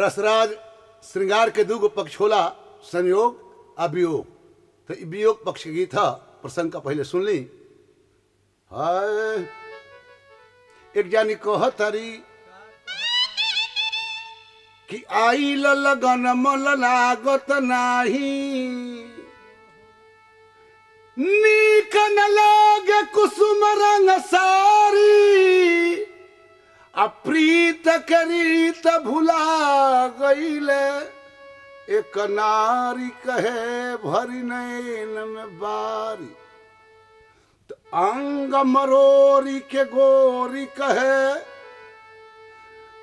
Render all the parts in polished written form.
रसराज श्रृंगार के दूगो पक्ष होला, संयोग आ वियोग। तो वियोग पक्ष के गीत है, प्रसंग का पहले सुन ली। हाय एक जानी कहतरी कि आई लगन मल लागत नाही, नीक न लागे कुसुम रंग सारी, अप्रीत करीत भुला गईले, एक नारी कहे भरी नैन में बारी, तो अंग मरोरी के गोरी कहे,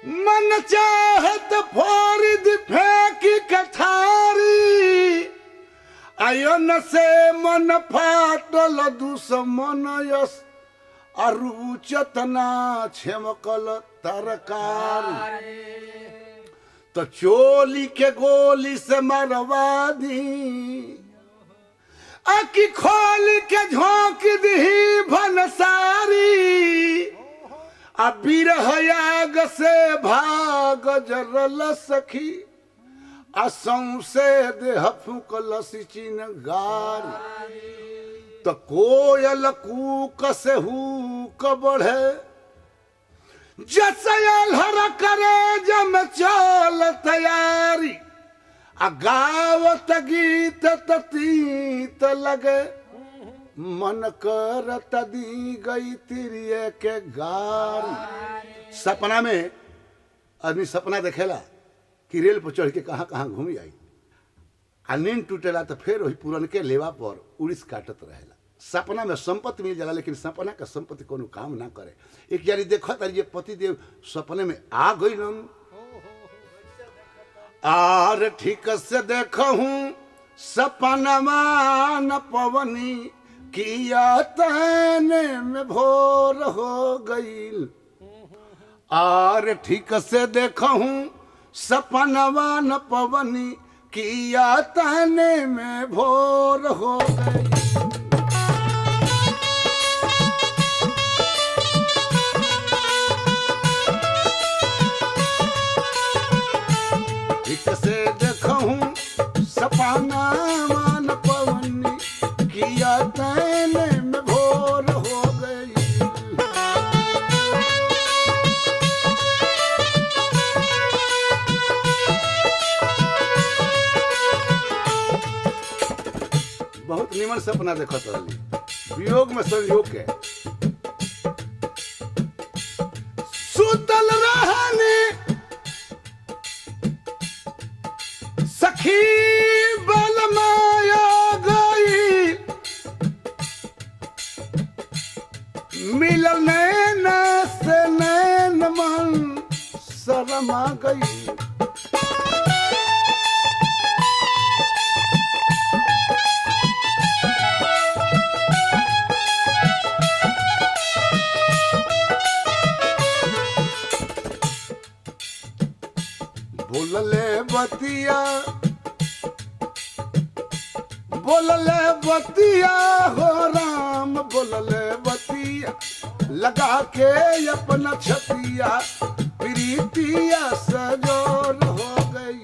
मन चाहत फोड़ फेंकी कथारी, अयन से मन फाटल दुश्मन यस, अरुचतना छमकल तरकारी, तो चोली के गोली से मरवा दी, आखी खोल के झोंक दी भनसारी, बिरहयाग से भाग जरल सखी, असों से देह फूकल चिनगारी, तो कोयल कूक से हुक बढ़े, जसयल हर करे जम चल तैयारी, गावत गीत तीत लगे, मन करत दी गई तिरिये के गारी। सपना में आदमी सपना देखेला कि रेल पर चढ़ के कहाँ कहाँ घूमी आई, आ नींद टूटेला तो फिर वही पुरन के लेवा पर उड़ीस काटत रहेला। सपना में संपत्ति मिल जाला, लेकिन सपना का संपत्ति कोनो काम ना करे। एक जारी देखो तारी पति देव सपने में आ गई, आर ठीक से देखूं सपनमा न पवनी, किया तने में भोर हो गई, आर ठीक से देखूं सपनवा न पवनी, किया तने में भोर हो गई। ठीक से देखूं सपनवा न पवनी, किया तने में भोर हो गई। बहुत निमन सपना देखत रहली, वियोग में संयोग के सुतल रहनी सखी बलमाया गई, मिलल नैन से नैन मन शरमा गई, बोलले बतिया हो राम, बोलले बतिया लगा के अपना छतिया, प्रीतिया सजोर हो गई।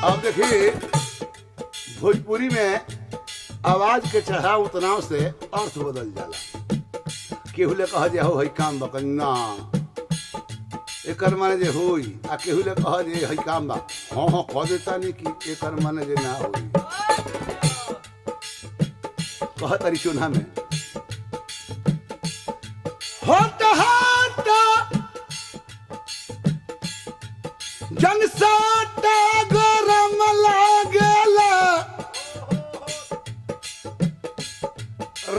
अब देखिए भोजपुरी में आवाज के चढ़ाव उतनाव से अर्थ बदल जाला। केहू ले कह जे हो काम बकन ना, एकर माने जे होई, आ केहू ले कह जे हई काम बा, हाँ हाँ कह देता नहीं कि एकर माने जे ना होई। कह तारी चुना में जनसाटा गरम लागेला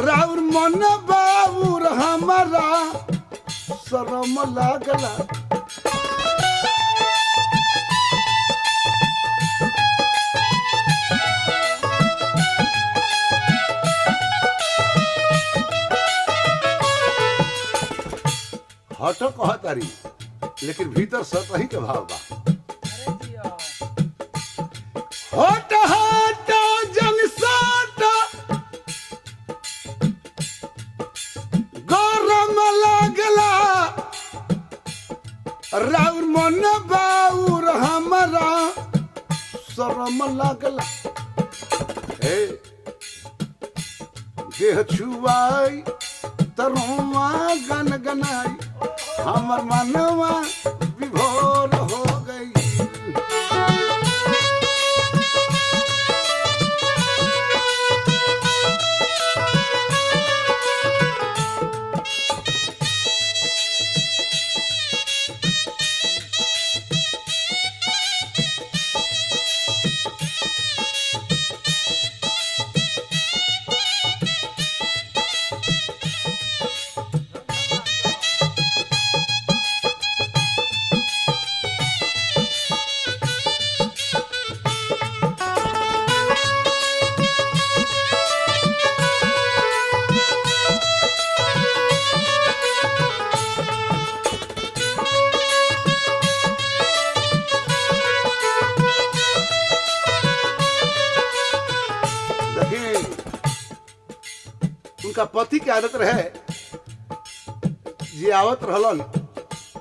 राउर मन बाबूर हमारा शरम लागला हटो कहतारी लेकिन भीतर सतही के भाव बा हट हट जनसाट गरम लागला राउर मन बाउर हमारा शरम लागला हे देह छुआई तरुआ गनगनाई हमर मनवा विभोर हो गई उनका पति के आदत रहे जे आवत रहलन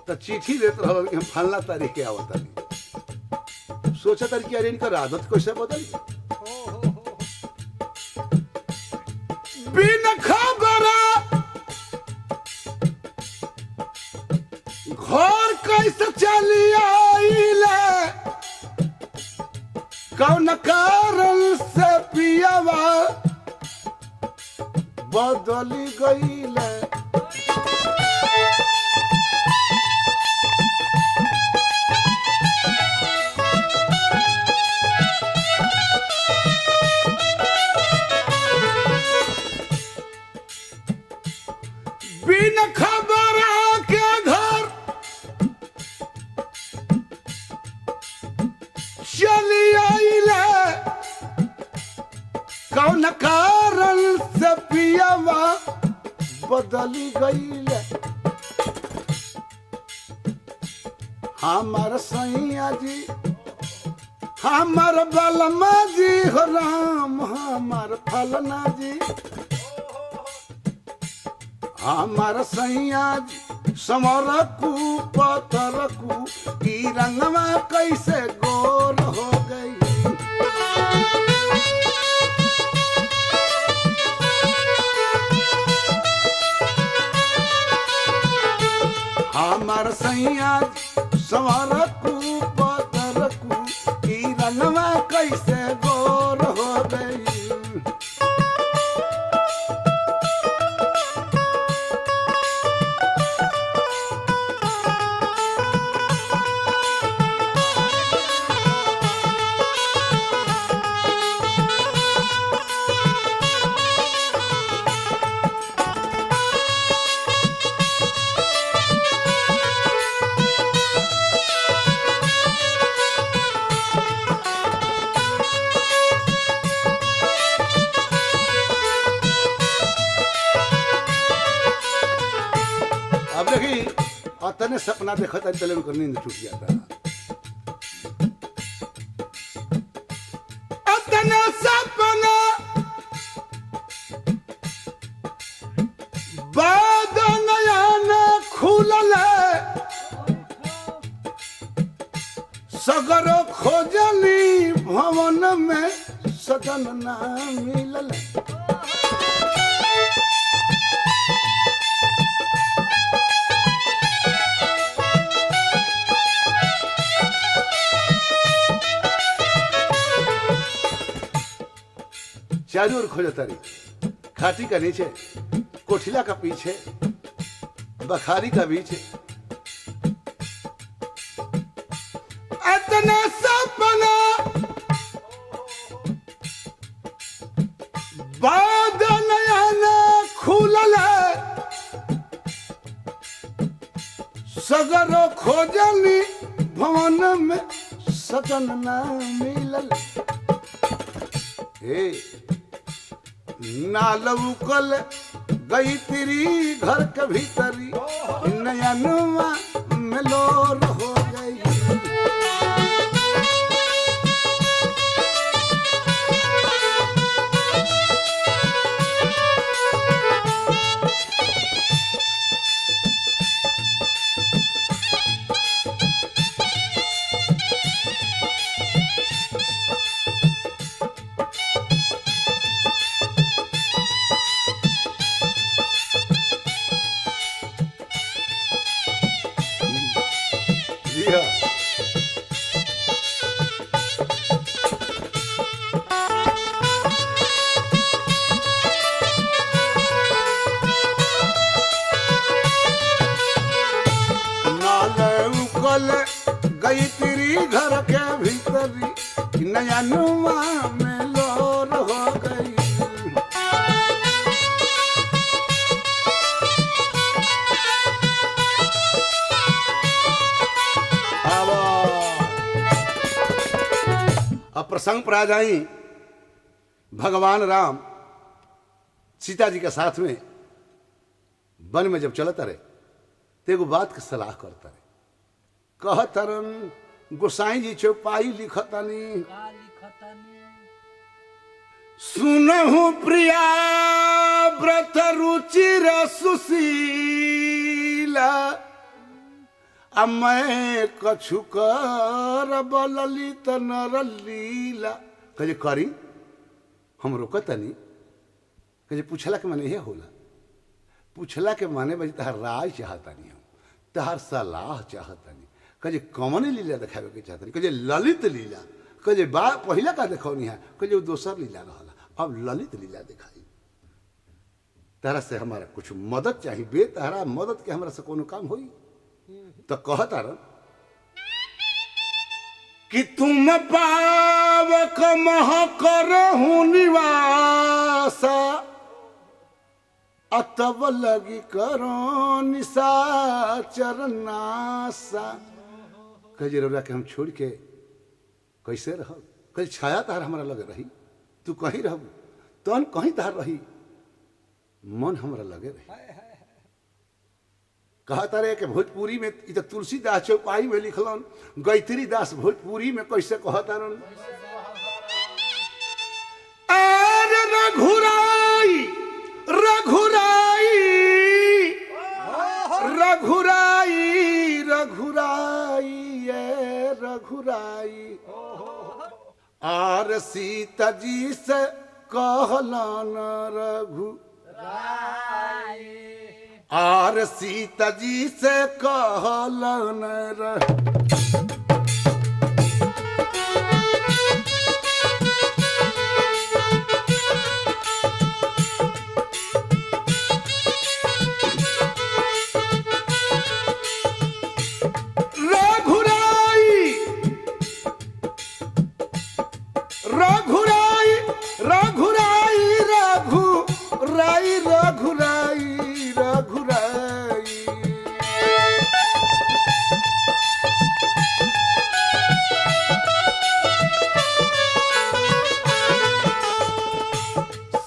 तो चिट्ठी देत रहलन कि हम फलना तारीख के आवत तारी सोचा तारी कि अरे इनकर आदत कैसे बदल बिन खबर घर कैसे चली आइले कौन कारण से पियावा बदली गईले बिन खबर के घर चली आइले कौन कारण से पियावा बदली गईले हमार सैया जी हमार बलमा जी हो राम हमार फलना जी हमार सैया जी समरकू पतरकू की रंगवा कैसे गोर हो गई हमार सैया सवारकू पतरकू की रंगवा कैसे गोर हो गई तने सपना देखा था चले उनका नींद टूट जाता तने सपना बाद नया न खुलल सगरो खोजली भवन में सदन ना मिलल चारों ओर खोजता रही खाटी का नीचे कोठिला का पीछे बखारी का बीच सपना सपना बादल आना खुलल सगरो खोजनी भवन में सजन ना मिलल हे नालौकल गई तेरी घर के भीतरी नया नुआ मेलोर हो गई जी हाँ नालौकल गई तेरी घर के भीतरी नया नुआ में लोर हो गई अब प्रसंग पर आ जाई भगवान राम सीता जी के साथ में वन में जब चलता रहे तो एगो बात के सलाह करता रहे कहतरन गोसाई जी चौपाई लिखतनी सुनहु प्रिया व्रत रुचिर सुशीला आ मैं कछु कर ललित नर लीला कहे करी हम रोकतनी कहे पूछला के माने ये होला पूछला के माने बजी तहार राय चाहतनी हम तहार सलाह चाहतनी कहे कौन लीला देखावे के चाहतनी कहे ललित लीला कहे बा पहला का देखौनी है कहे दोसर लीला रहला अब ललित लीला दिखाई तारा से हमारा कुछ मदद चाहिए बे तारा मदद के हमरा से कोनो काम होई तो कहता रह कि तुम पावक मह करहु निवासा अतब लगी करो निशाचर नासा कहे रउरा के हम छोड़ के कैसे रह कहे छाया तार हमारा लगे रही तू कहीं रहू तन कहीं तार रही मन हमारा लगे रही कहता रहे कि भोजपुरी में इधर तुलसीदास चौपाई में लिखलन गायत्री दास भोजपुरी में कैसे कहता रन अरे रघुराई रघुराई रघुराई रघुराई ये रघुराई आर सीता जी से कहलन रघु आर सीता जी से कहलन रघुराई रघुराई रघुराई रघुराई रघुराई रघुराई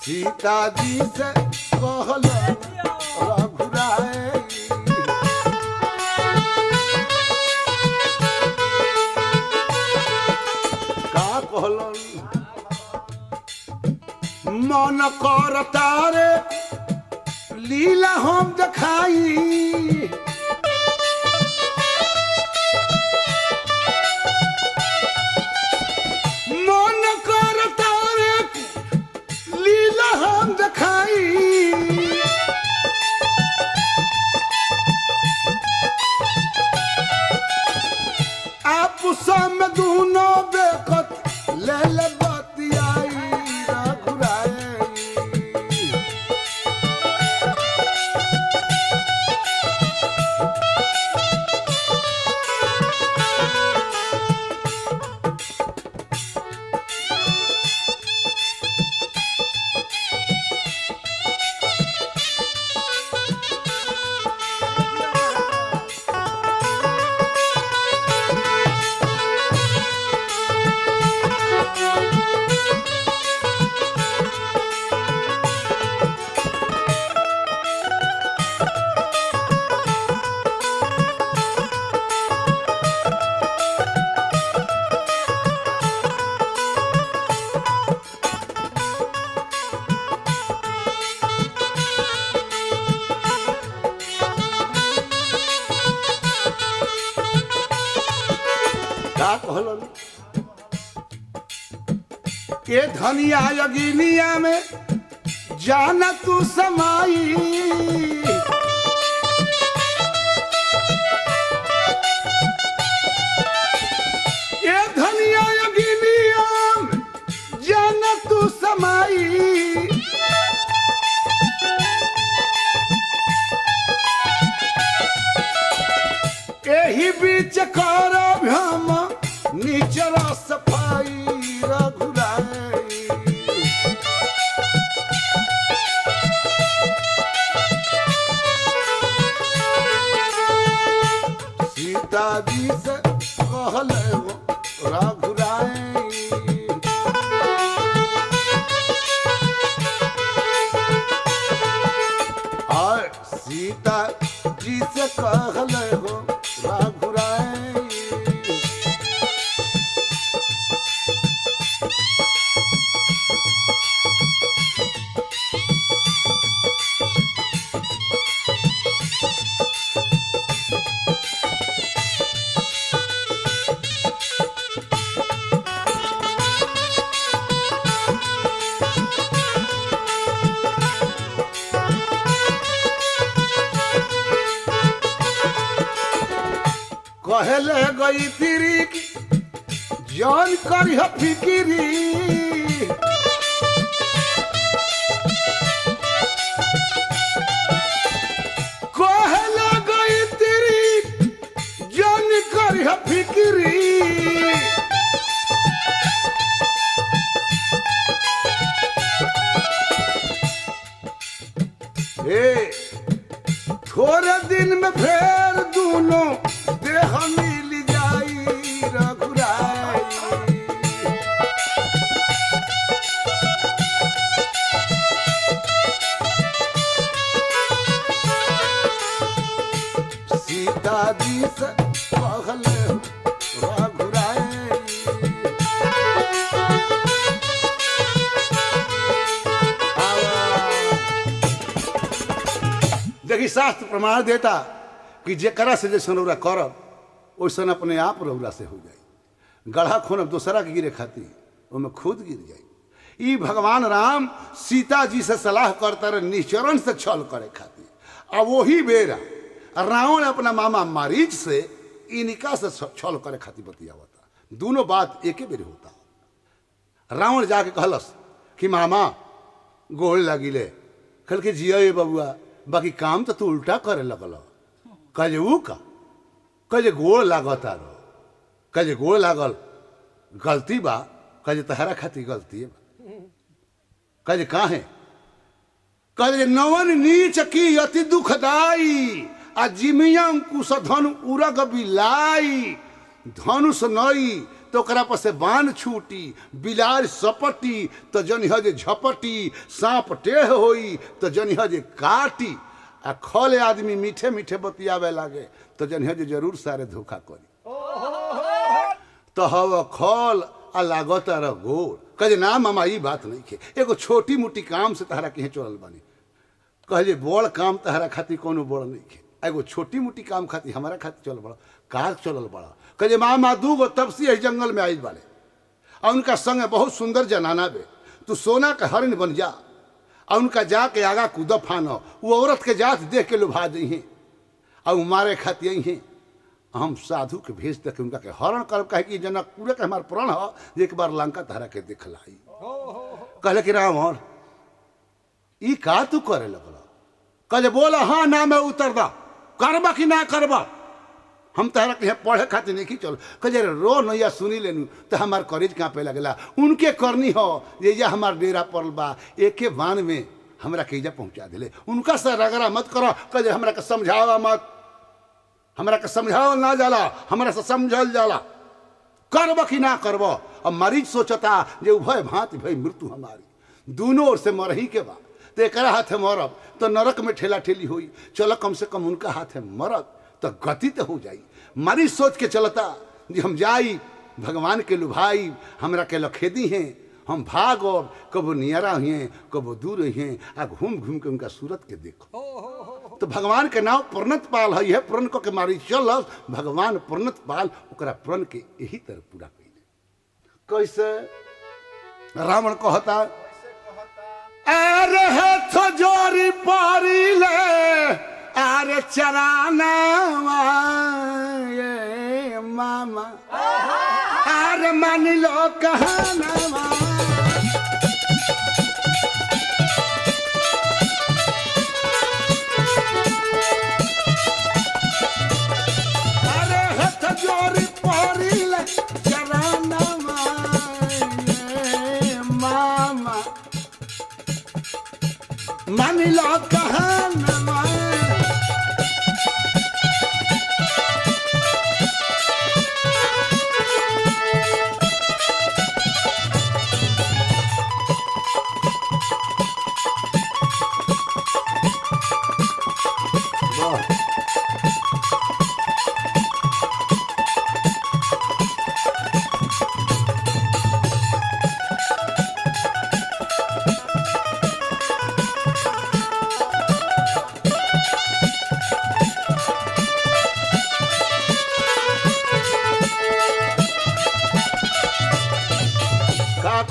सीता जी से कहल रघुराई का कहलन मन कर तारे लीला हम दिखाई मन कर तारे लीला हम दिखाई आप सब दोनों बेकत ले ले बतियाई रघुराई ए धनिया यगिनिया में जाना तू समाई। ए धनिया यगिनिया में जाना तू समाई। एही बीच करब हम नीचर सफाई रघुराई। सीता जी से कहल रघुराई। और सीता जी से कहल हो रघुराई। कहले गई तिरी जान करी फिकिरी। कहले गई तिरी जान करी फिकिरी। थोड़े दिन में फिर दोनों देह मिल जाई रघुराई। सीता जी से कहल रघुराई। देखी शास्त्र प्रमाण देता कि जेकरा से जैसे रौरा करब वैसन अपने आप रौरा से हो जाई। गढ़ा खोनब दूसरा के गिरे खाती उनमें खुद गिर जाई। ई भगवान राम सीता जी से सलाह करता रहे निचरण से छल करे खाती। अब वही बेरा रावण अपना मामा मारीच से इनका से छल करे खाती बतियावता। दोनों बात एक ही बेरे होता। रावण जाके कहलस कि मामा गोल लगिले। कल के जिया बबुआ बाकी काम तो तू उल्टा करे लगल। कहे ऊ का कहे गोड़ लागता रो। कहे गोड़ लागल गलती बा। कहे तहरा खाती गलती बा। कहे काहे कहे नवन नीच की अति दुखदाई। आ जिमिया कुश धनु उरग बिलाई। धनुष नई तो ओकरा पर से बाण छूटी। बिलार सपटी तो जनिह जे झपटी। सांप टेढ़ होई तो जनिह जे काटी। आ खले आदमी मीठे मीठे बतियावे लागे तो जनिह जे जरूर सारे धोखा करी। तो हव खल आ लागत रह गोड़। कहे ना मामा ई बात नहीं खे। एगो छोटी मोटी काम से तहरा कहीं चलल बानी। कहे बड़ काम तहरा खातिर कोनो बड़ नहीं खे। एगो छोटी मोटी काम खातिर हमारा खातिर चल बड़ा कार चलल बड़ा। कहे मामा दूगो तब से जंगल में आई बाड़े और उनका संग बहुत सुंदर जनाना बे। तू सोना का हरिण बन जा और उनका जाके आगा कूद फानो। वो औरत के जात देख के लुभा दी हैं और मारे खाती हैं। हम साधु के भेज तक उनका के हरण कर कहे कि जनक पूरे के हमारे प्राण हो एक बार लंका तहरा के दिखलाई। कहले कि रावण ई का तू करे लगल। कहे बोला हाँ ना मैं उतर दा करबा कि ना करबा। हम तहरा के पढ़े खातिर नहीं चल। कहे रो नैया सुनी लेनू तो हमार करेज कांपे लगेला। उनके करनी हो ये हमार डेरा पड़ल बा। एके बान में हमरा के पहुंचा दिले। उनका से रगड़ा मत करो। कहे हमरा के समझावा मत। हमरा के समझावल ना जाला हमरा से समझल जाला। करब कि ना करब। अब मरीज सोचता जे उभय भांति भई मृत्यु हमारी दोनों ओर से मरही के बा। तो एक हाथे मरब तो नरक में ठेला ठेली हुई। चलो कम से कम उनका हाथे मरब तो गति तो हो जाई। मरीज सोच के चलता जी हम जाई भगवान के लुभाई हमरा के लखेदी हैं। हम भागब कबो नियरा हुए कबो दूर हुए आ घूम घूम के उनका सूरत के देखो। तो भगवान के नाम प्रणत पाल है प्रण को के मारी चल भगवान प्रणत पाल ओकरा प्रण के यही तरह पूरा कैले। कैसे रावण कहता अरे है तो जोरी पारी ले अरे चराना ये मामा अरे मान लो कहना जोरी पारिल चराना मामा मान लो कहना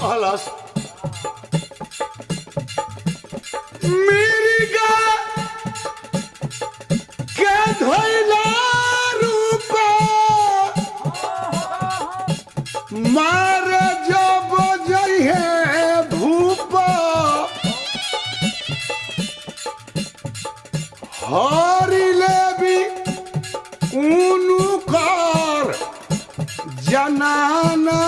कहलस मेरी गा के धोइला रूप मार जब जइहे भूप हरिले भी उनु कर जनाना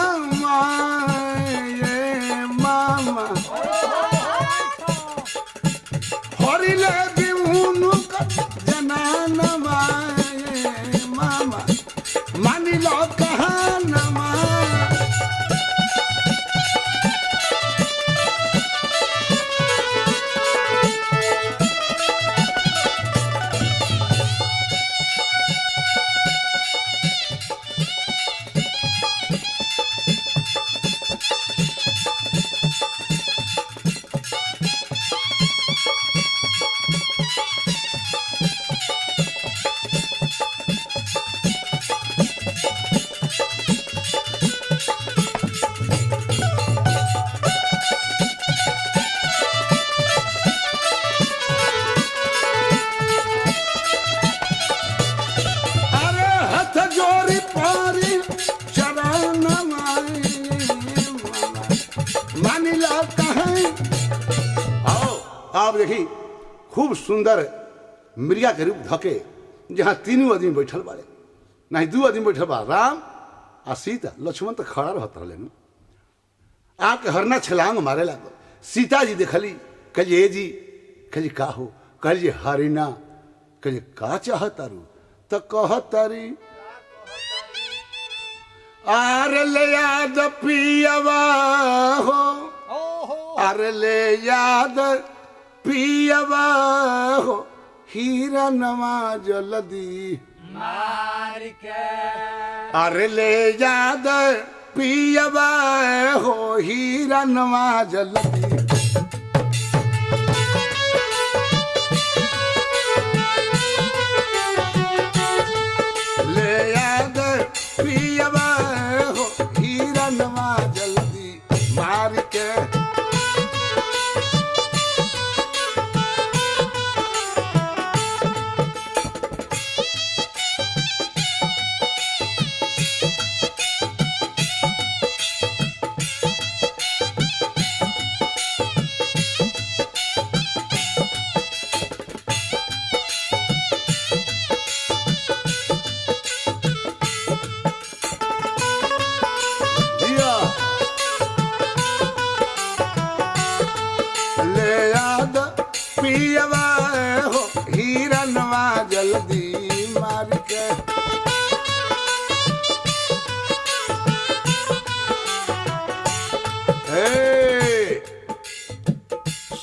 हरिले बिहुनु जनाना मामा मान लो कहना आप देखी खूब सुंदर मिर्गा के रूप धके जहाँ तीनों आदमी बैठल बारे नहीं दो आदमी बैठल बा राम आ सीता लक्ष्मण तो खड़ा रहत रहे आके हरना छलांग मारे लागो सीता जी देखली कहिए जी कहिए का हो कहिए हरिना कहिए का चाहतारू तो कहतारी आर ले याद पियवा हो आर ले याद पियवा हो हीरा नवा जल्दी मार के अरे ले याद पियवा हो हीरा नवा जल्दी ले याद पियवा हो हीरा नवा जल्दी मार के पियवा हो हीरा नवा जल्दी मार के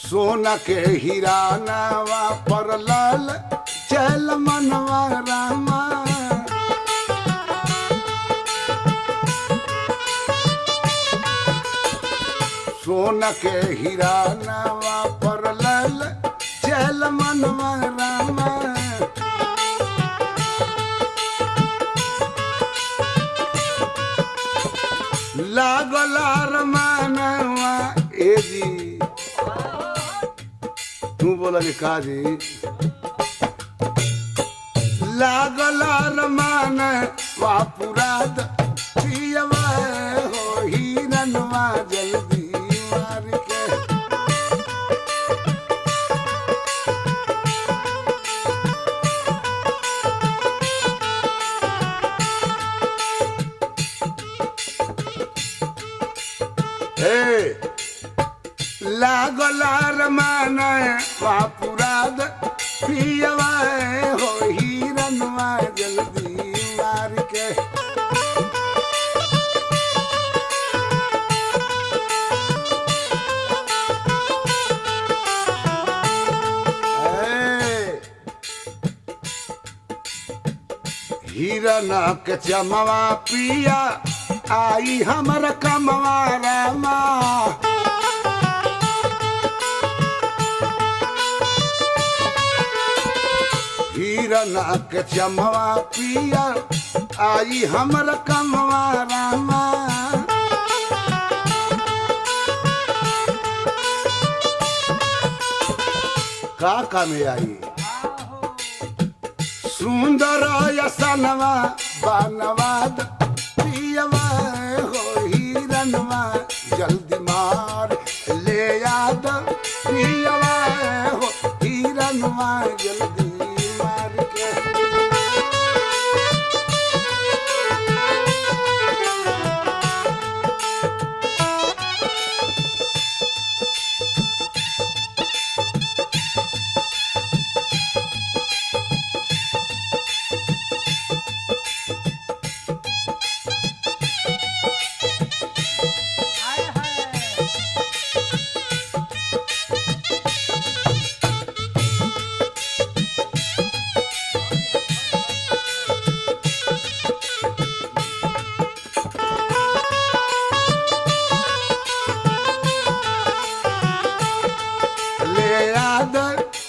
सोना के हीरा नवा पर लाल चल मनवा रामा सोना के हीरा नवा पर लाल चल मनवा रामा लागला रमानवा बोला कि काजी लागल रमान वापुराद पियवा हो हिरनवा जल्दी मार के लागल रमान वापुराद पियवा हो हिरनवा जल्दी मार के हिरन के चमवा पिया आई हमर कमवा रामा हिरन के चमवा पिया आई हमर कमवा रामा का में आई सुंदर यसनवा बनवाद पियवा हो हिरनवा जल्दी मार ले याद पियवा हो हिरनवा जल्दी मार के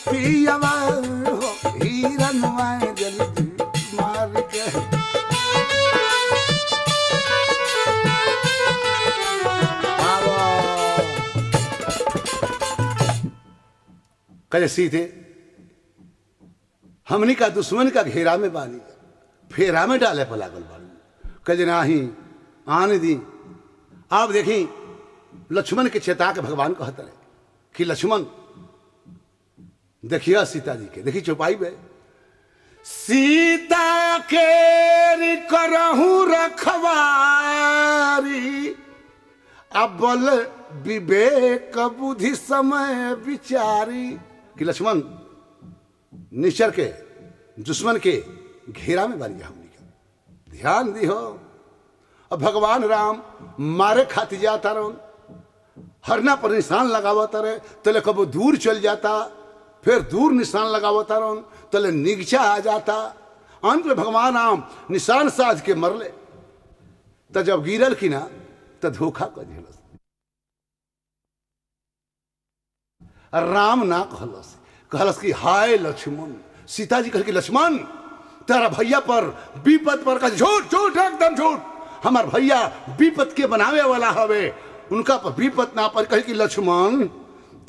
पियवा हो हिरनवा जल्दी मार के कहे सीधे हमनी का दुश्मन का घेरा में बानी फेरा में डाले पर लागल बानी कहे नाही आने दी। आप देखी लक्ष्मण के चेता के भगवान कहते रहे कि लक्ष्मण देखिए सीता जी के देखिए चौपाई में सीता के करहू रखवारी अबल विवेक बुद्धि समय विचारी कि लक्ष्मण निश्चर के दुश्मन के घेरा में बन गया हमने का ध्यान दी हो। अब भगवान राम मारे खाती जाता रहो हरना पर निशान लगावता रहे तले कबो दूर चल जाता फिर दूर निशान लगावता रहो तले नीचा आ जाता अंत में भगवान राम निशान साध के मरले तो जब गिरल की ना तो धोखा कर दिलस राम ना कहलस कि हाय लक्ष्मण सीता जी कह कि लक्ष्मण तेरा भैया पर विपद पर झूठ झूठ एकदम झूठ हमार भैया विपद के बनावे वाला हवे उनका पर विपद ना पर कहे कि लक्ष्मण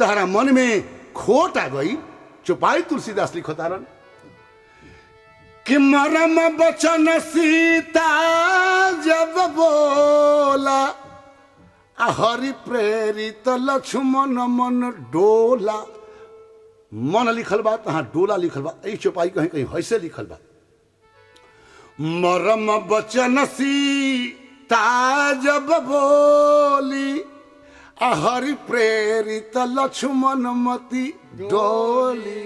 तेरा मन में खोट आ गई चुपाई तुलसीदास लिखोतारन कि मरम बचन सीता जब बोला हरि प्रेरित लक्ष्मण मन डोला मन लिखल बा तहाँ डोला लिखल बा यही चौपाई कहीं कहीं ऐसे लिखल बा मरम बचन सीता जब बोली हरि प्रेरित लक्ष्मण मति डोली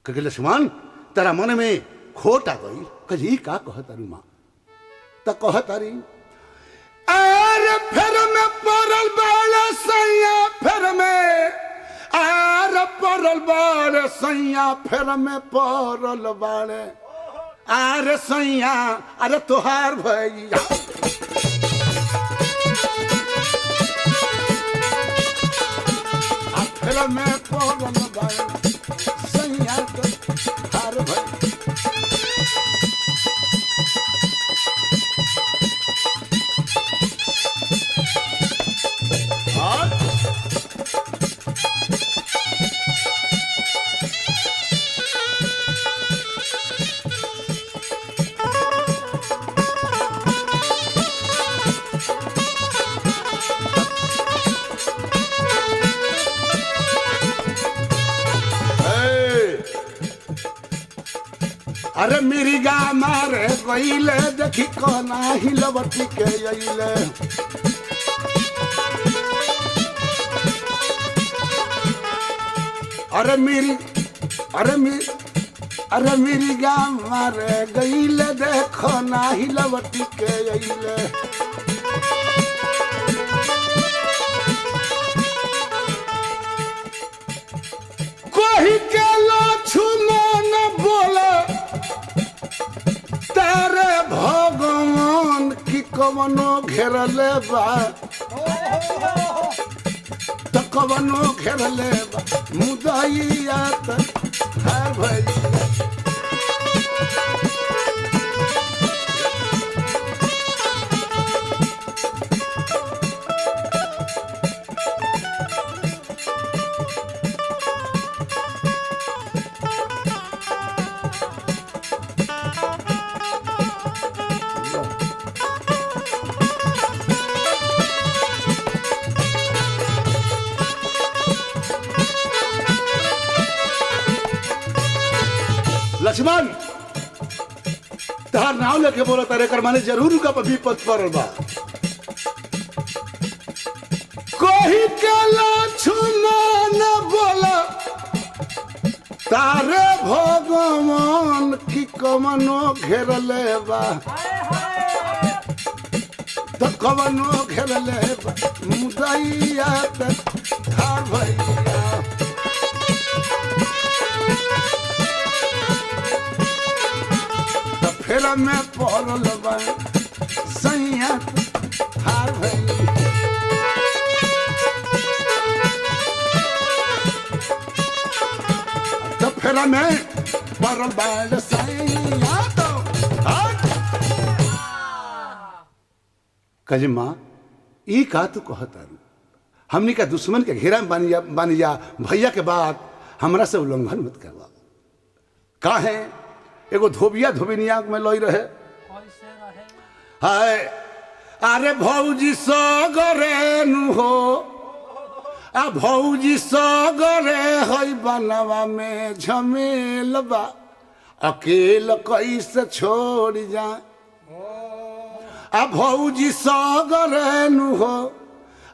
कहे लक्ष्मण तेरा मन में खोट आ गई कही का कहतारी माँ तो कहतारी अरे फिर में पड़ल बाड़ सैया फिर में अरे पड़ल बाड़ सैया फिर में पड़ल बाड़ अरे सैया अरे तोहार भैया फिर में पड़ल बाड़ सैया तोहार भैया अरे मिर्गा मारे गईले देखी कोना हिलवटी के अइले अरे मिर्गा मारे गईले देखो ना हिलवटी के अइले कोही के लो छुमो न बोला तेरे भगवान की कवनो घेरले बा तो कवनो घेरले बा मुदइया त है भैया लक्ष्मण तहार नाव लेके बोला तारे कर माने जरूर का विपद पड़ल बा कोही के लक्ष्मण बोला तारे भगवान की कमनो घेरले बा तो कमनो घेरले बा मुदैया था भैया फिर मैं पड़ल बा सैया हार भई तो फिर मैं पड़ल बा सैया तो कजमा ई का तू कहता हमनी का दुश्मन के घेरा में बानी जा भैया के बाद हमरा से उल्लंघन मत करवा का है एगो धोबिया धोबिनिया में लई रहे हाय अरे भौजी सगरे नु हो आ भौजी सगरे हई बनवा में झमेल बा अकेल कैसे छोड़ जा आ भौजी सगरे नु हो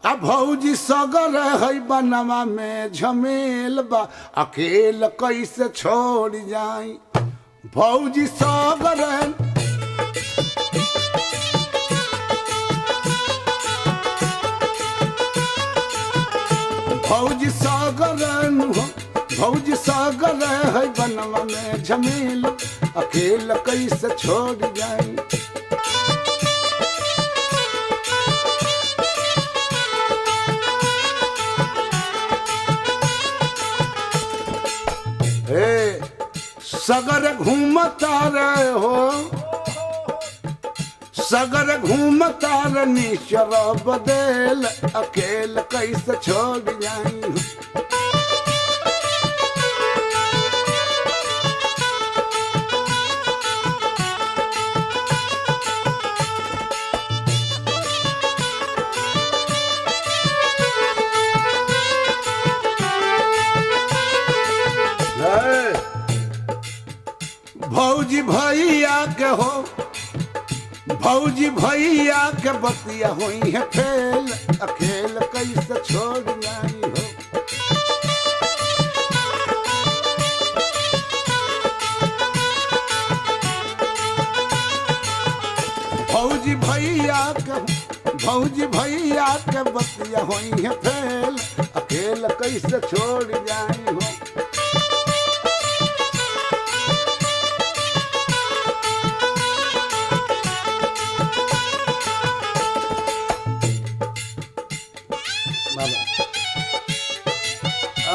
आ भौजी सगरे हई बनवा में झमेल बा अकेल कैसे छोड़ जाई भौजी सागरन भौजी सागरन भौजी सागर है बनवा में झमेल अकेल कैसे छोड़ जाई सगर घूमता रहे हो सगर घूमता रनी शराब बदेल अकेल कैसे छोड़ जाई भौजी भैया के हो भौजी भैया के बतिया हुई है फेल अकेल कैसे छोड़ जाई हो भौजी भैया के बतिया हुई है फेल अकेल कैसे छोड़ जाई हो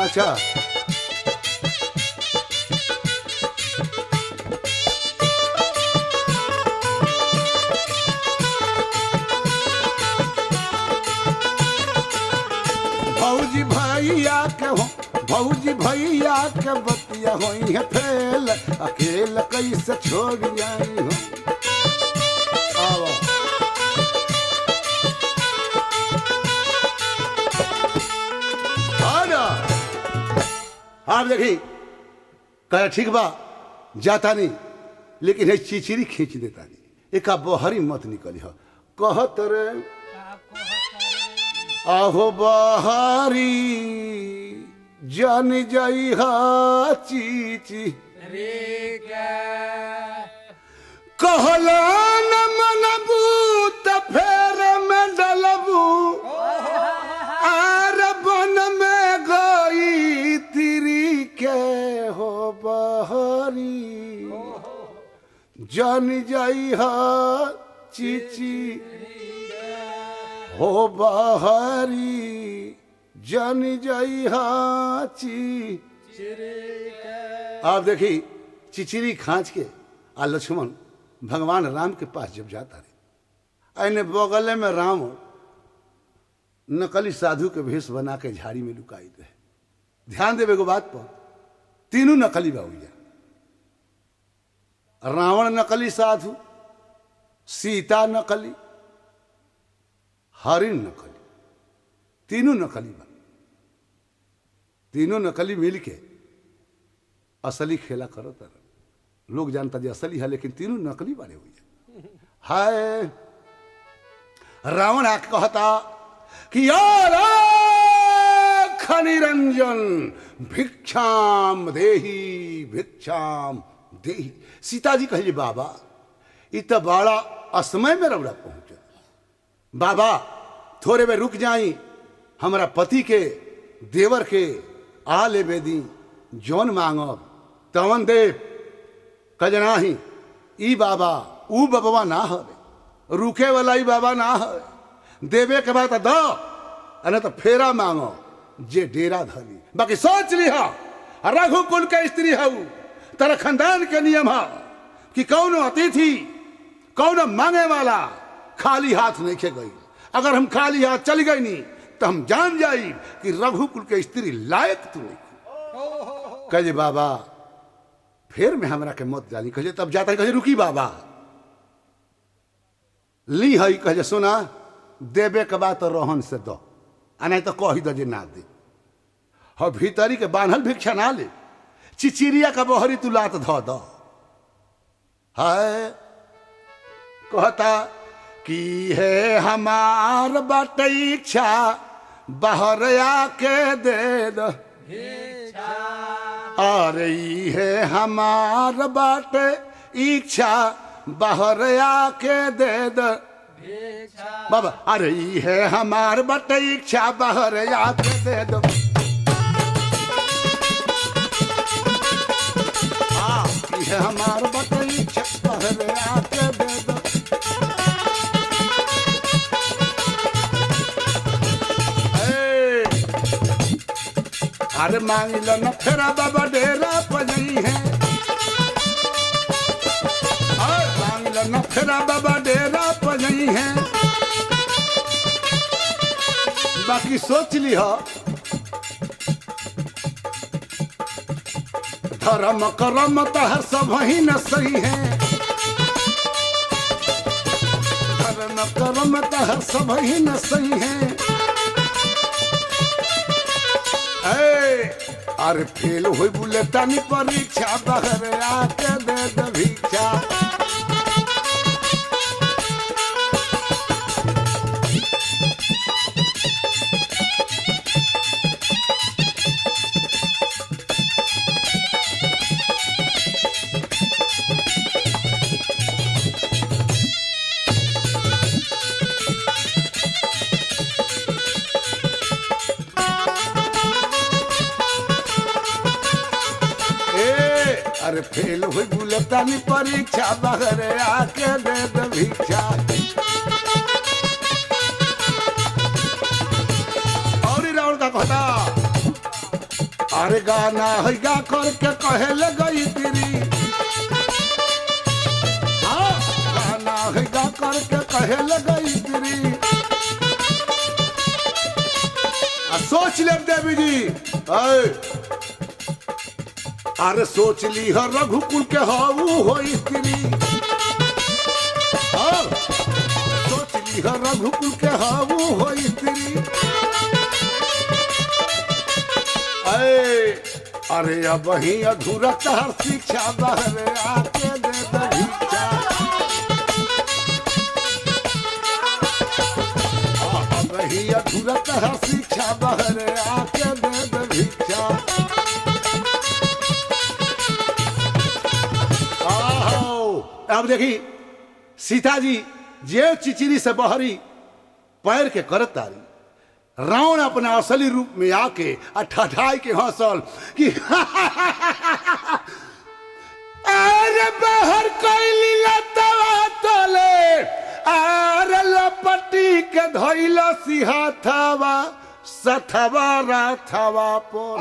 अच्छा भौजी भैया के हो भौजी भैया के बतिया होई है फेल अकेल कैसे छोड़ जाई हो आप देखी कहे ठीक बा जाता नहीं लेकिन है चिचिरी खींच देता नहीं एक बहरी मत निकली हो कहत रे आहो बहरी जान जाई हा चीची कहला न मनबू त फेर में डलबू आर बन में गई तिरी के हो बहरी जान जाई हा चीची हो बहरी जान जाई हा ची आप देखी चिचिरी खांच के आ लक्ष्मण भगवान राम के पास जब जाता रहे ऐने बगले में राम नकली साधु के भेष बना के झाड़ी में लुकाई दे ध्यान देवे को बात पर तीनों नकली बाबूया रावण नकली साधु सीता नकली हरिण नकली तीनों नकली बा तीनों नकली मिल के असली खेला करो तर लोग जानता जी असली है लेकिन तीनों नकली वाले हुई हाय रावण आके कहता कि यार खनिरंजन भिक्षाम देही सीता जी कहिए बाबा इत बड़ा असमय में रौड़ा पहुंचे बाबा थोड़े में रुक जाई हमारा पति के देवर के आ ले बेदी जौन मांगब तवन देव कजनाही ई बाबा ऊ बाबा ना हवे रुके वाला ई बाबा ना हवे देवे के बाद दो अने तो फेरा मांगो जे डेरा धली बाकी सोच लिहा रघुकुल के स्त्री हऊ तेरा खानदान के नियम है कि कौनो अतिथि कौनो मांगे वाला खाली हाथ नहीं खे गई अगर हम खाली हाथ चल गई नहीं तो हम जान जाई कि रघुकुल के स्त्री लायक तू नहीं कहे बाबा फिर मैं हमरा के मत जानी कहे तब जाता कहे रुकी बाबा ली है कहे सुना देवे के बाद तो रोहन से दो आ नहीं तो कही दो जे ना दे और भीतरी के बांधल भिक्षा ना ले चिचिरिया का बहरी तू लात धो दो है कहता कि है हमार बाटे इच्छा बाहर आके दे दो अरे है हमार बाटे इच्छा बाहर आके दे दो बाबा अरे है हमार बाटे इच्छा बाहर आके दे दो है हमार बाटे इच्छा बाहर आके दे दो अरे मांग लो न फेरा बाबा डेरा पजई है मांग लो न फेरा बाबा डेरा पजई है बाकी सोच ली हो धर्म करम तहर सब ही न सही है धर्म करम तहर सब ही न सही है अरे फेल हो बुलेटानी परीक्षा बाहर आके दे दे भिक्षा अरे फेल हुई बुलेटानी परीक्षा बाहर आके दे दे भिक्षा और रावण का कहता अरे गाना है गा करके कहे ले गई तेरी गाना है गा करके कहे ले गई तेरी सोच ले देवी जी अरे सोच ली है रघुकुल के हाऊ हो स्त्री सोच ली है रघुकुल के हाऊ हो स्त्री अरे अब ही अधूरा तहर शिक्षा बहरे आके दे दे भिक्षा। अब ही अधूरा तहर शिक्षा बहरे आके दे दे भिक्षा। अब देखी सीता जी जेव चिचिरी से बहरी पैर के करत तारी, रावण अपना असली रूप में आके ठठाई के हंसल कि अरे बाहर कैली लतवा तले अरे लपटी के धइल सिहाथवा सथवा राथवा पर।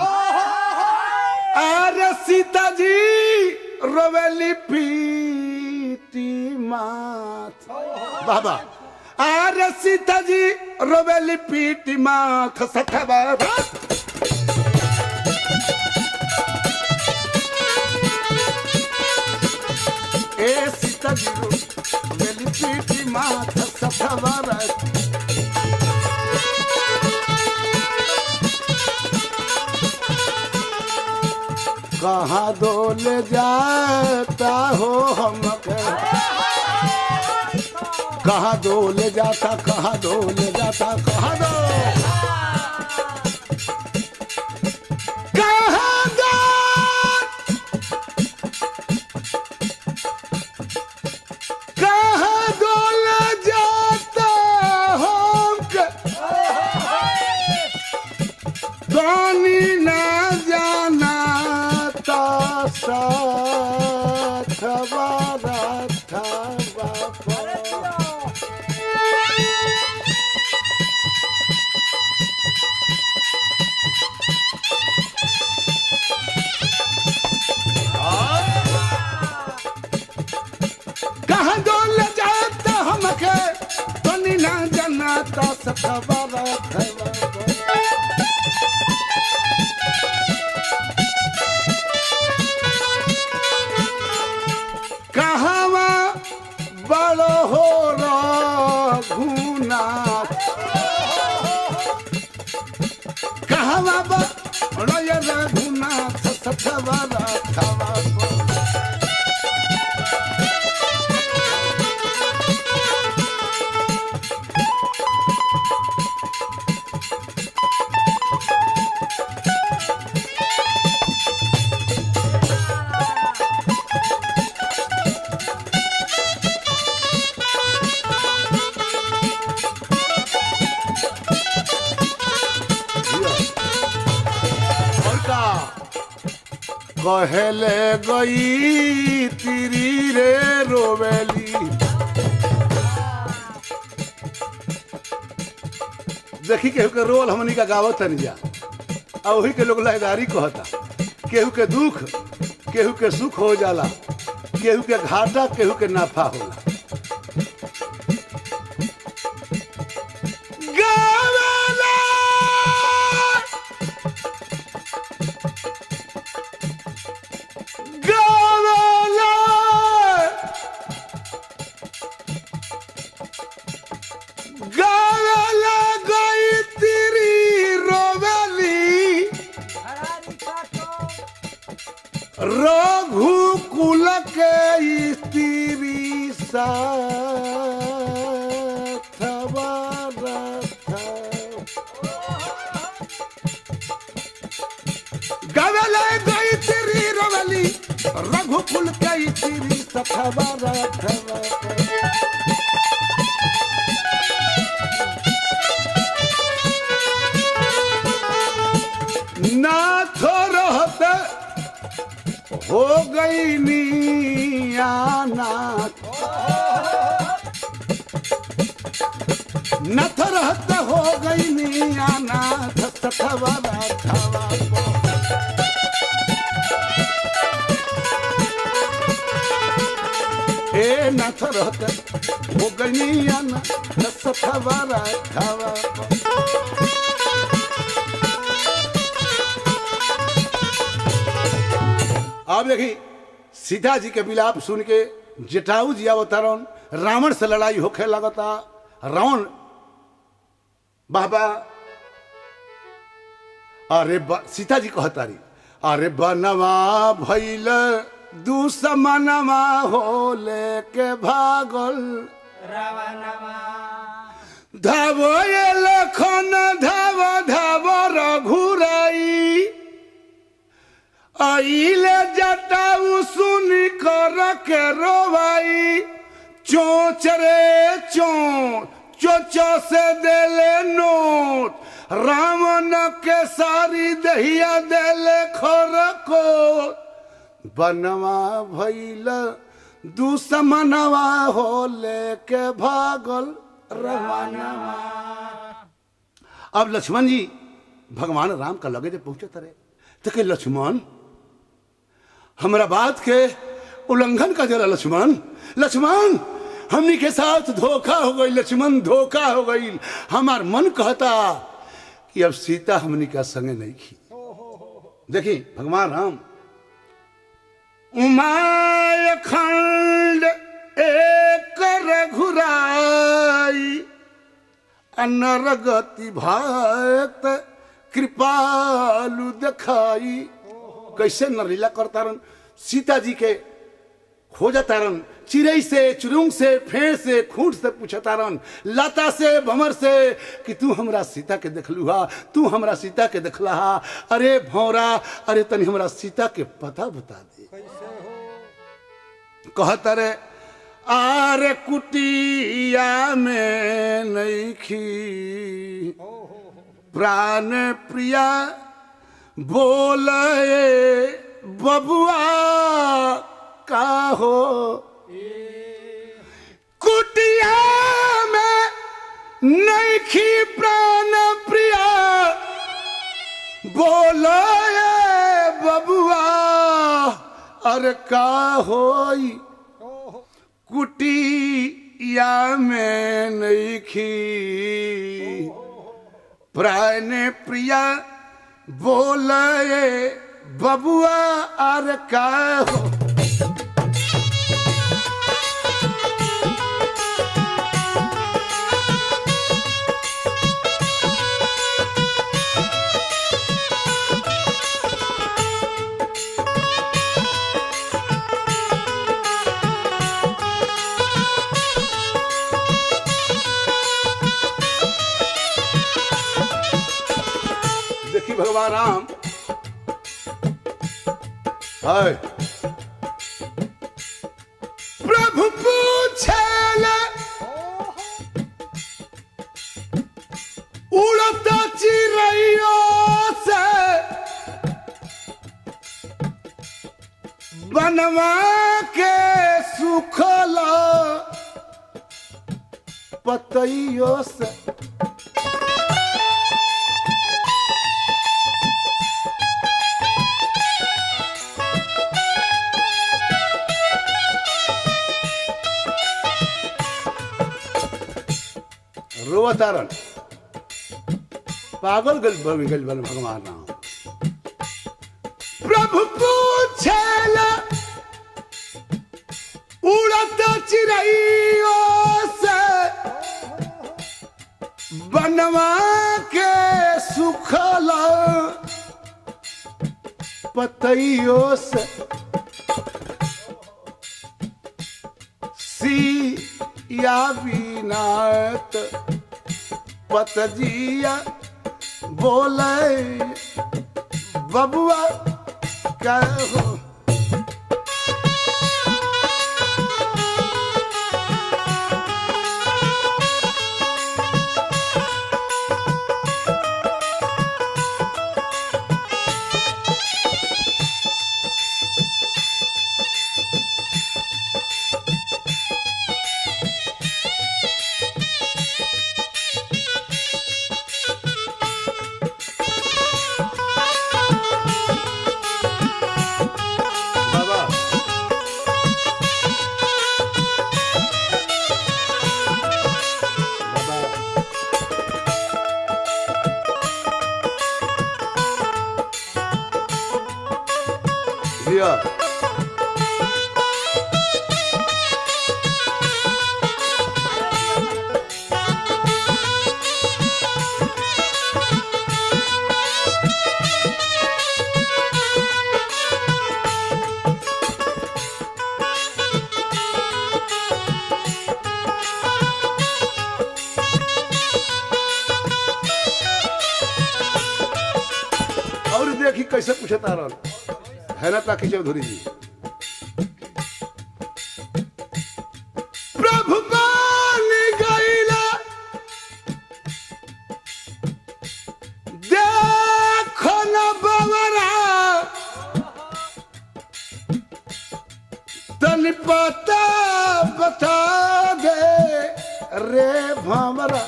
अरे सीता जी रोवेली पीटी माथ बाबा। अरे सीता जी रोवेली पीटी माथ सथवा। ए सीता जी रोवेली पीटी माथ सथवा। कहाँ डोल जाता हो हमके, कहाँ डोल जाता, कहाँ डोल जाता, कहाँ डोल जाता हमके गानी ना जाना कहाँ डोल जाता हमके गानी ना जाना सथवा। कहावा बड़ो हो रघुनाथ, कहावा बड़ो रघुनाथ सथवा राथवा। कहले गई तिरी रे रोवेली। देखी केहू के रोल हमनी का गावत नहीं जा, और वही के लोग लहदारी कहता। केहू के दुख केहू के सुख हो जाला, केहू के घाटा केहू के नाफा होला। रघुकुल के स्त्री सथवा गवले गई तेरी रोवली रघुकुल के स्त्री सथवा। नाथ रहते हो गई नियानाथ, नथ रहते हो गई नियानाथ सथवा राथवा। ए नथ रहते हो गई नियानाथ सथवा राथवा। अब देखी सीता जी के विलाप सुन के जटाऊ जी अवतरण, रावण से लड़ाई होखे लगता। रावण बाबा अरे सीता जी कहतारी अरे बनवा भइल दुश्मनवा हो लेके भागल धावो ये लखन धाव धाव रघुराई आइले जटाऊ सुनी कर के रोवाई चोच रे चोच से देले नोट रावण के सारी दहिया देले खर को बनवा भइल दुश्मनवा हो लेके भागल रवानवा। अब लक्ष्मण जी भगवान राम का लगे जब पहुंचे तरे तो के लक्ष्मण हमारा बात के उल्लंघन का जरा लक्ष्मण लक्ष्मण हमनी के साथ धोखा हो गई लक्ष्मण धोखा हो गई। हमार मन कहता कि अब सीता हमनी का संग नहीं खी। देखी भगवान राम उमाय खंड एक रघुराई अनरगति भात कृपालु दिखाई। कैसे नरीला करता रन सीता जी के खोजता रन चिड़ै से चुरुंग से फेड़ से खूंट से पूछता रन लता से भंवर से कि तू हमरा सीता के देखलू हा तू हमरा सीता के देखला हा। अरे भौरा अरे तनी हमरा सीता के पता बता दे। कहता रे आरे कुटिया में नइखी प्राण प्रिया बोले बबुआ का हो कुटिया में नइखी प्राण प्रिया बोले बबुआ अरे का होई कुटिया में नइखी प्राण प्रिया बोले बबुआ अरे का हो। देखी भगवान राम हाय प्रभु पूछेले उड़ता चिड़ैया से बनवा के सुखला पतइयों से रोवतारन पागल गल भगवान राम प्रभु पूछेला उड़त चिड़ैयों से बनवा के सुखला पतइयों से सिया विनात पतजिया बोले बबुआ क्या हो। दिया पूछता रहन है ना ताकि चौधरी जी प्रभु बन गईला देखो न बवरा तन पता बता दे रे भंवरा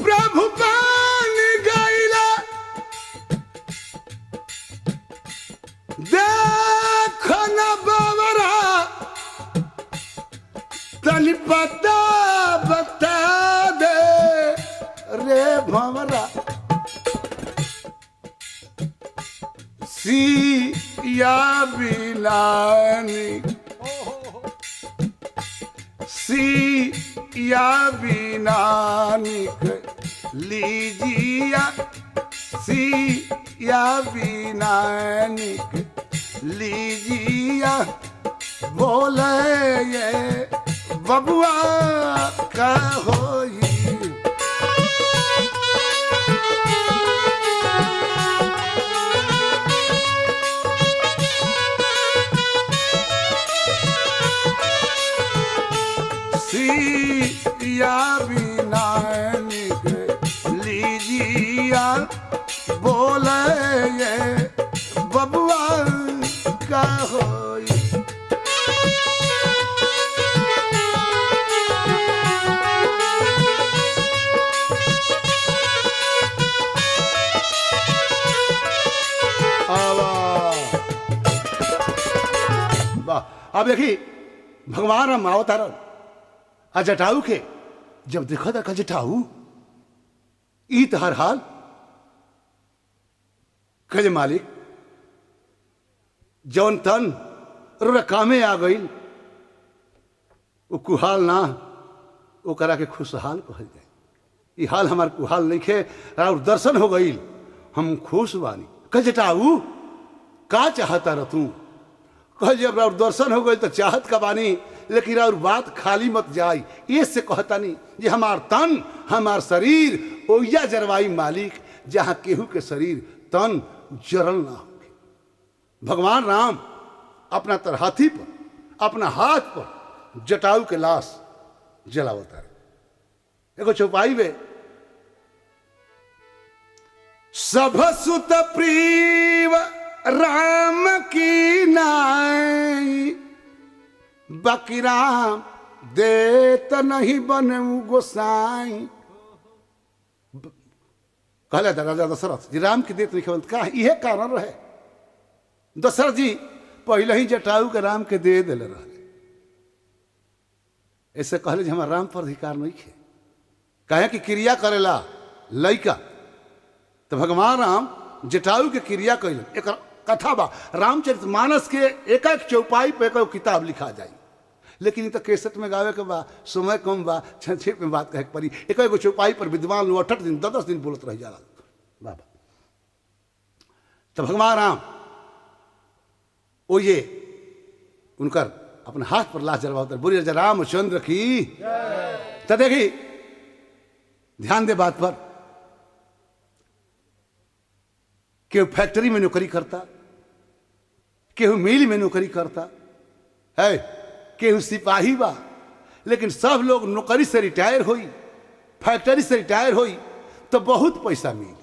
प्रभु बन गईला देखो न बवरा तनि पता बता दे रे भंवरा सिया बिलानी सिया बिनानिक लीजिया सिया बिनानिक लीजिया बोले ये बबुआ का होई सिया बिनानिक लीजिया बोले ये बबुआ का होई अब देखी भगवान राम अवतारण आ जटाऊ के जब देखो था जटाऊ ई तहर हाल कहे मालिक जौन तन रोरा कामे आ गई वो कुहाल ना वो करा के खुशहाल कहल जाए ई हाल हमार कुहाल नहीं खे और दर्शन हो गई हम खुश बानी कह जटाऊ का चाहता रह तू कह जब और दर्शन हो गई तो चाहत का बानी लेकिन और बात खाली मत जाई ये से कहता नहीं ये हमार तन हमार शरीर ओया जरवाई मालिक जहाँ केहू के शरीर तन जरल ना हो भगवान राम अपना तरहाथी पर अपना हाथ पर जटाऊ के लाश जलावता है एगो चौपाई में सभ सुत प्रीव राम की नाई बाकी राम देत नहीं बने गोसाई कहले था राजा दशरथ जी राम की देत नहीं बन का यह कारण रहे दशरथ जी पहले ही जटाऊ के राम के दे दिले रहे ऐसे कहले जी हमारा राम पर अधिकार नहीं है कहे कि क्रिया करेला लइका तो भगवान राम जटाऊ के क्रिया कैल एक कथा बा रामचरितमानस के एक एक चौपाई पे एक किताब लिखा जाए लेकिन तो कैसेट में गावे के बा समय कम बा छेप में बात कहे पड़ी एक एक चौपाई पर विद्वान लोग 8 दिन 10 दिन बोलत रह जाला बाबा तो भगवान राम ओ ये उनकर अपने हाथ पर लाश जलवा बोलिए राजा रामचंद्र की तो देखी ध्यान दे बात पर केहू फैक्ट्री में नौकरी करता केहू मिल में नौकरी करता है केहू सिपाही बा लेकिन सब लोग नौकरी से रिटायर हुई फैक्ट्री से रिटायर हुई तो बहुत पैसा मिली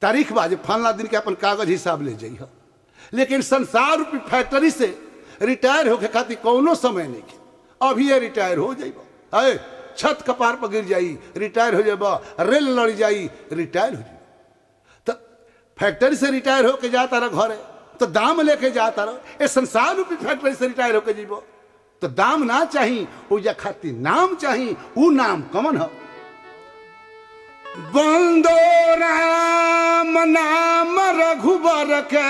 तारीख बाजे फलना दिन के अपन कागज हिसाब ले जाइ लेकिन संसार रूपी फैक्ट्री से रिटायर होके खातिर कौनो समय नहीं के अभी ये रिटायर हो जाइब है छत कपार पर गिर जाई रिटायर हो जाइब रेल लड़ जाई रिटायर हो जाइब तो फैक्ट्री से रिटायर होके जाता रह घरे तो दाम लेके जाता रह संसार रूपी फैक्ट्री से रिटायर होके जाइब तो दाम ना चाहिए उजा खातिर नाम चाहिए वो नाम कमन है बंदो राम नाम रघुबर के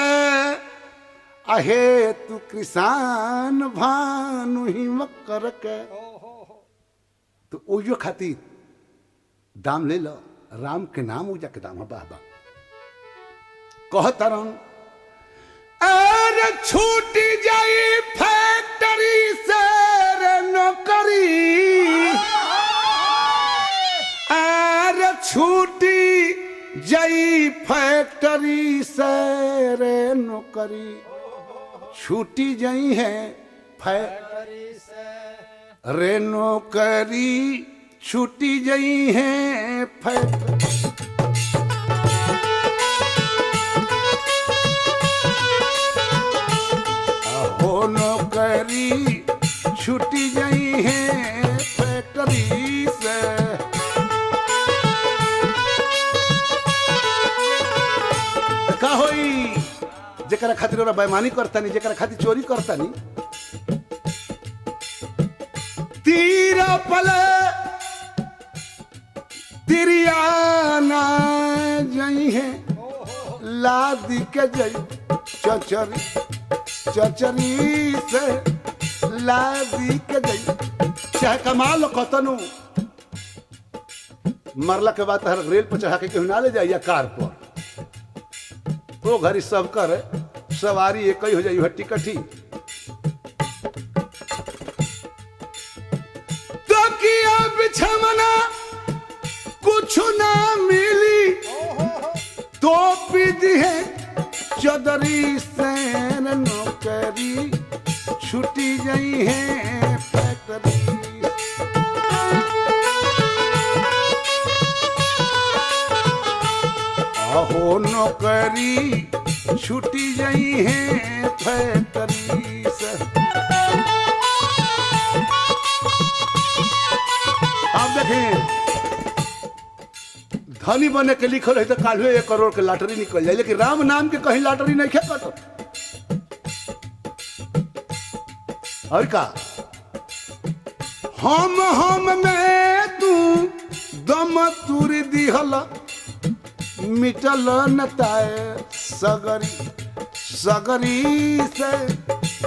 अहे तू किसान भानु हिमकर के तो ओयो खातिर दाम ले लो राम के नाम उजा के दाम है बाबा कहतरन अरे छूट जाई फैक्ट्री से रे नौकरी, अरे छूटी जाई फैक्ट्री से रे नौकरी, छूटी जाई है फैक्ट्री से रे नौकरी, छूटी जाई है फैक्ट्री। हो नौकरी छूटी जाई है फैक्ट्री से। का होई जेकरा खातिर ओरा बेईमानी करता नहीं, जेकरा खातिर चोरी करता नहीं, तीरा पले तिरियाना जाई है लादी के जाई चचरी, चचरी से लादी के जाई। चाहे कमाल कतनु मरला के बाद हर रेल पर चढ़ा के केहू ना ले जाइए कार पर, तो घरी सब कर सवारी एक ही हो जाई टिकट ही। तो किया बिछमना कुछ ना मिली, तो पीदी है चदरी से नौकरी, छुट्टी गई है फैक्ट्री। अहो नौकरी छुट्टी गई है फैक्ट्री से। आप देखें धनी बने के लिखल है तो काल 1 करोड़ के लॉटरी निकल जाए, लेकिन राम नाम के कहीं लॉटरी नहीं खे कटो। और का हम में तू दम तुर दिहल, मिटल नताए सगरी, सगरी से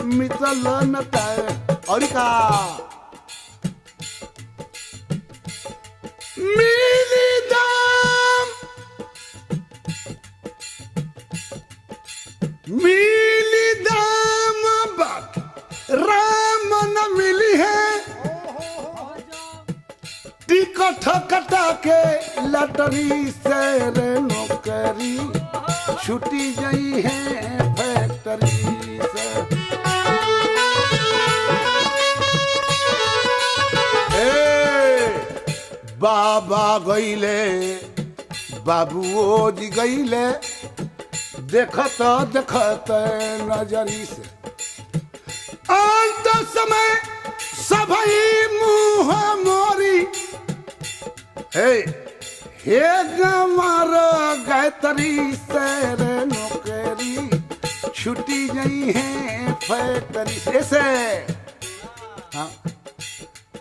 मिटल नताए। और का मिली दाम, मिली दाम बात राम न मिली है, टिकट कटा के लॉटरी से रे नौकरी, छुट्टी गई है फैक्ट्री से। बाबा गईले बाबूओ जी गईले, देखत देखत नजरी से अंत समय सभई मुँह मोरी। हे गमार गायत्री से रे नौकरी, छुट्टी गई है फैक्ट्री से। हाँ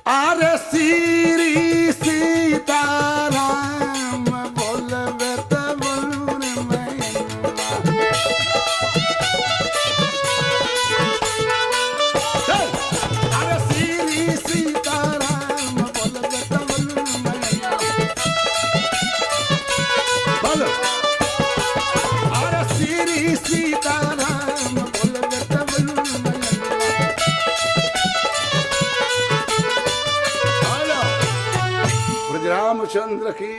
अरे श्री सीताराम बोलबे त बोलून अरे श्री सीताराम बोलबे त बोलून बोलो। अरे श्री सीताराम बोलबे त बोलून रामचंद्र की।